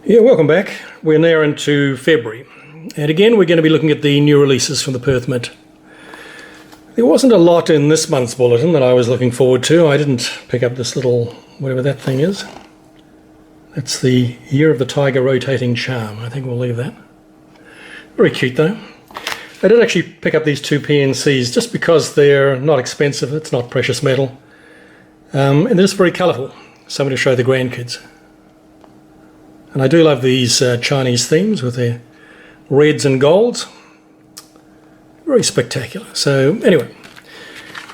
Yeah, welcome back. We're now into February, and again we're going to be looking at the new releases from the Perth Mint. There wasn't a lot in this month's bulletin that I was looking forward to. I didn't pick up this little, whatever that thing is. That's the Year of the Tiger Rotating Charm. I think we'll leave that. Very cute though. I did actually pick up these two PNCs just because they're not expensive, it's not precious metal, and they're just very colourful. Something to show the grandkids. And I do love these Chinese themes with their reds and golds. Very spectacular. So anyway,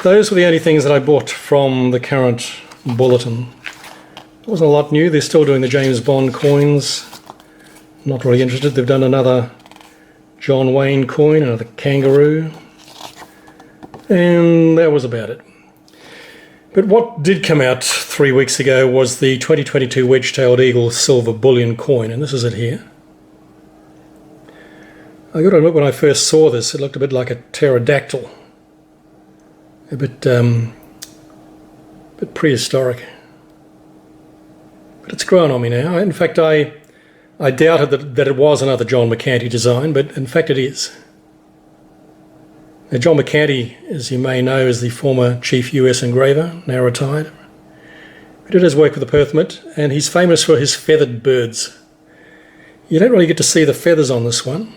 those were the only things that I bought from the current bulletin. There wasn't a lot new. They're still doing the James Bond coins. Not really interested. They've done another John Wayne coin, another kangaroo. And that was about it. But what did come out 3 weeks ago was the 2022 Wedge Tailed Eagle silver bullion coin, and this is it here. I got to admit, when I first saw this, it looked a bit like a pterodactyl, a bit prehistoric. But it's grown on me now. In fact, I doubted that it was another John McCanty design, but in fact it is. Now, John McCanty, as you may know, is the former chief US engraver, now retired. He did his work with the Perth Mint, and he's famous for his feathered birds. You don't really get to see the feathers on this one.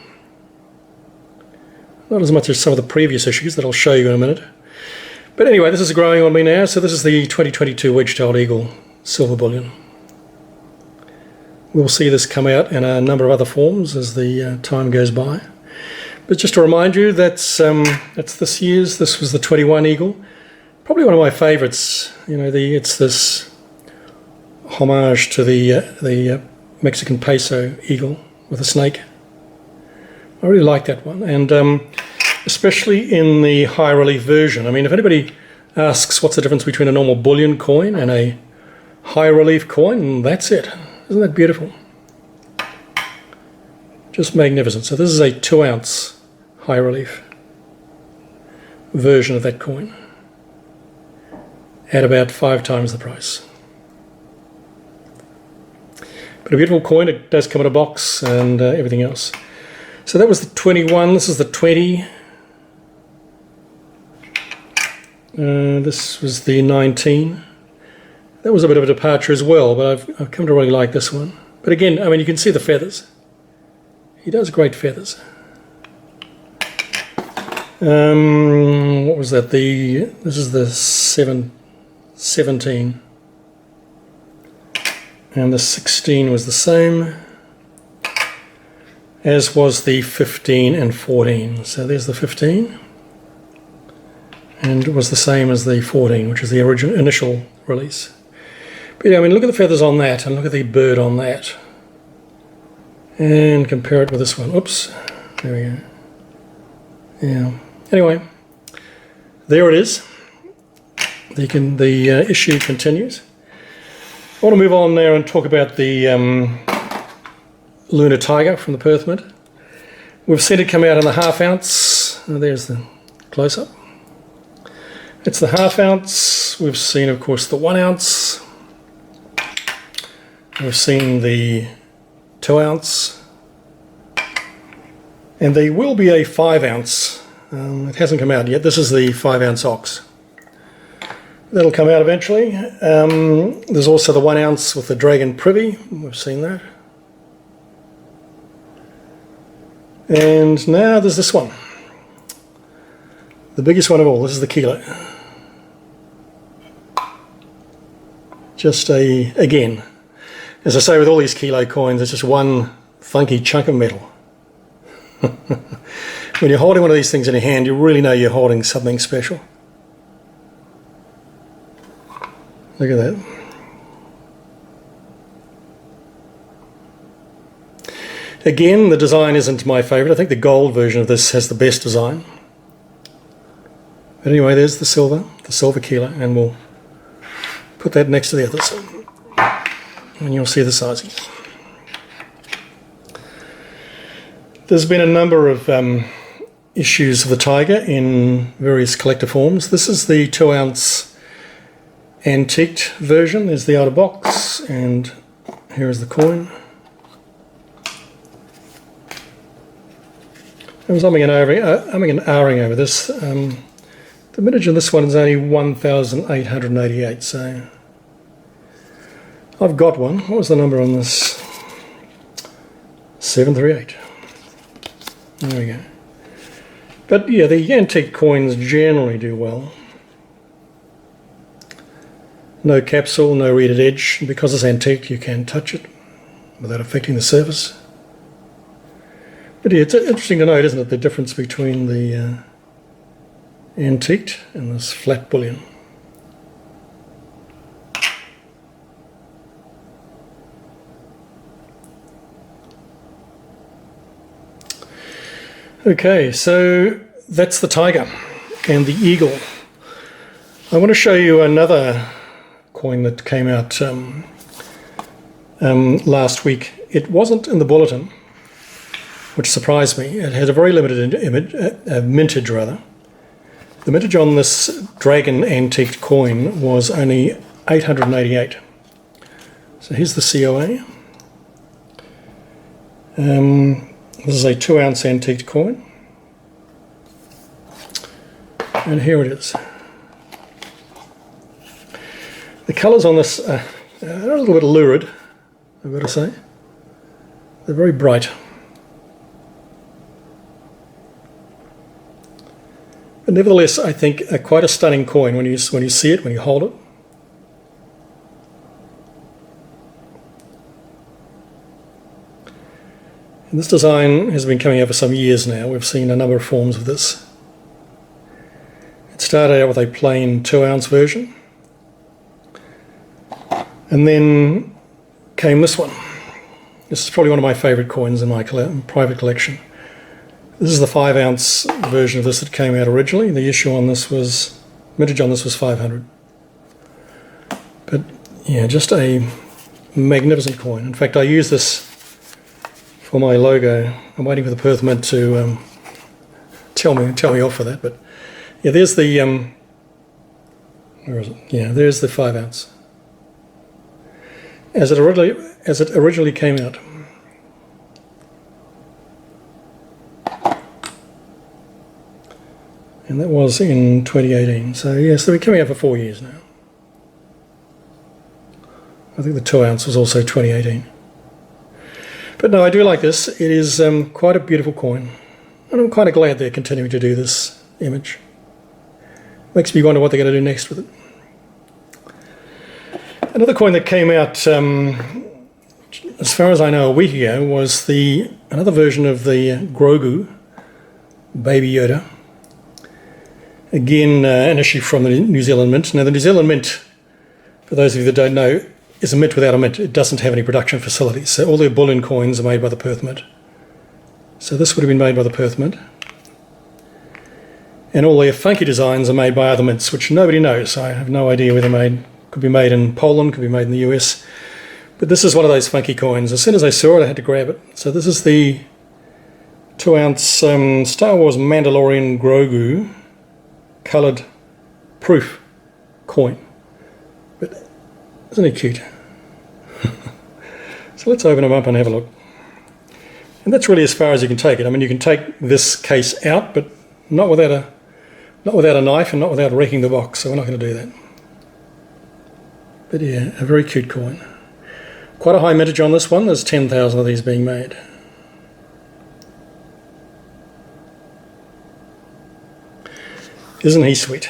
Not as much as some of the previous issues that I'll show you in a minute. But anyway, this is growing on me now, so this is the 2022 Wedge Tailed Eagle silver bullion. We'll see this come out in a number of other forms as the time goes by. But just to remind you, that's this year's. This was the 21 Eagle. Probably one of my favourites. You know, it's this homage to the Mexican peso eagle with a snake. I really like that one, and especially in the high relief version. I mean, if anybody asks what's the difference between a normal bullion coin and a high relief coin, that's it. Isn't that beautiful? Just magnificent. So this is a 2-ounce high relief version of that coin at about 5 times the price. But a beautiful coin. It does come in a box and everything else. So that was the 21. This is the 20. This was the 19. That was a bit of a departure as well, but I've come to really like this one. But again, I mean, you can see the feathers. He does great feathers. What was that? This is the 17. And the 16 was the same, as was the 15 and 14. So there's the 15. And it was the same as the 14, which is the initial release. But yeah, I mean, look at the feathers on that, and look at the bird on that. And compare it with this one. Oops. There we go. Yeah. Anyway, there it is. The issue continues. I want to move on now and talk about the Lunar Tiger from the Perth Mint. We've seen it come out in the 1/2 ounce. There's the close-up. It's the 1/2 ounce. We've seen, of course, the 1 ounce. We've seen the 2 ounce. And there will be a 5 ounce. It hasn't come out yet. This is the 5 ounce ox. That'll come out eventually. There's also the 1 ounce with the dragon privy. We've seen that. And now there's this one. The biggest one of all. This is the kilo. Just again, as I say with all these kilo coins, it's just one funky chunk of metal. When you're holding one of these things in your hand, you really know you're holding something special. Look at that. Again, the design isn't my favourite. I think the gold version of this has the best design. But anyway, there's the silver kilo, and we'll put that next to the others, and you'll see the sizing. There's been a number of issues of the Tiger in various collector forms. This is the 2 ounce antiqued version. There's the outer box, and here is the coin. I was umming and ahhing over this. The mintage on this one is only 1,888, so I've got one. What was the number on this? 738. There we go. But yeah, the antique coins generally do well. No capsule, no reeded edge. Because it's antique, you can touch it without affecting the surface. But yeah, it's interesting to note, isn't it, the difference between the antiqued and this flat bullion. Okay, so that's the tiger and the eagle. I want to show you another coin that came out last week. It wasn't in the bulletin, which surprised me. It had a very limited mintage, rather. The mintage on this dragon antiqued coin was only 888. So here's the COA. This is a 2-ounce antiqued coin. And here it is. The colours on this are a little bit lurid, I've got to say. They're very bright. But nevertheless, I think quite a stunning coin when you see it, when you hold it. And this design has been coming out for some years now. We've seen a number of forms of this. It started out with a plain 2-ounce version. And then came this one. This is probably one of my favourite coins in my private collection. This is the 5-ounce version of this that came out originally. The mintage on this was 500. But yeah, just a magnificent coin. In fact, I use this for my logo. I'm waiting for the Perth Mint to tell me off for that. But yeah, there's the where is it? Yeah, there's the 5-ounce as it originally came out. And that was in 2018. So yes, they've been coming out for 4 years now. I think the 2-ounce was also 2018. But no, I do like this. It is quite a beautiful coin. And I'm kind of glad they're continuing to do this image. Makes me wonder what they're going to do next with it. Another coin that came out, as far as I know, a week ago, was another version of the Grogu Baby Yoda. Again, an issue from the New Zealand Mint. Now, the New Zealand Mint, for those of you that don't know, is a mint without a mint. It doesn't have any production facilities. So all their bullion coins are made by the Perth Mint. So this would have been made by the Perth Mint. And all their funky designs are made by other mints, which nobody knows. I have no idea where they're made. Could be made in Poland, could be made in the US. But this is one of those funky coins. As soon as I saw it, I had to grab it. So this is the 2-ounce Star Wars Mandalorian Grogu coloured proof coin. But isn't it cute? So let's open them up and have a look. And that's really as far as you can take it. I mean, you can take this case out, but not without a knife and not without wrecking the box. So we're not going to do that. But yeah, a very cute coin. Quite a high mintage on this one. There's 10,000 of these being made. Isn't he sweet?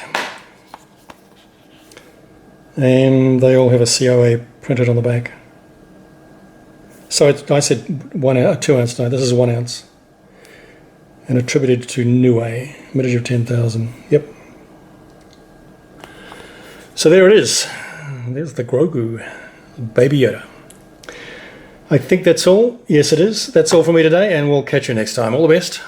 And they all have a COA printed on the back. So I said 2-ounce. No, this is 1 ounce. And attributed to Niue, mintage of 10,000. Yep. So there it is. There's the Grogu Baby Yoda. I think that's all. Yes, it is. That's all for me today, and we'll catch you next time. All the best.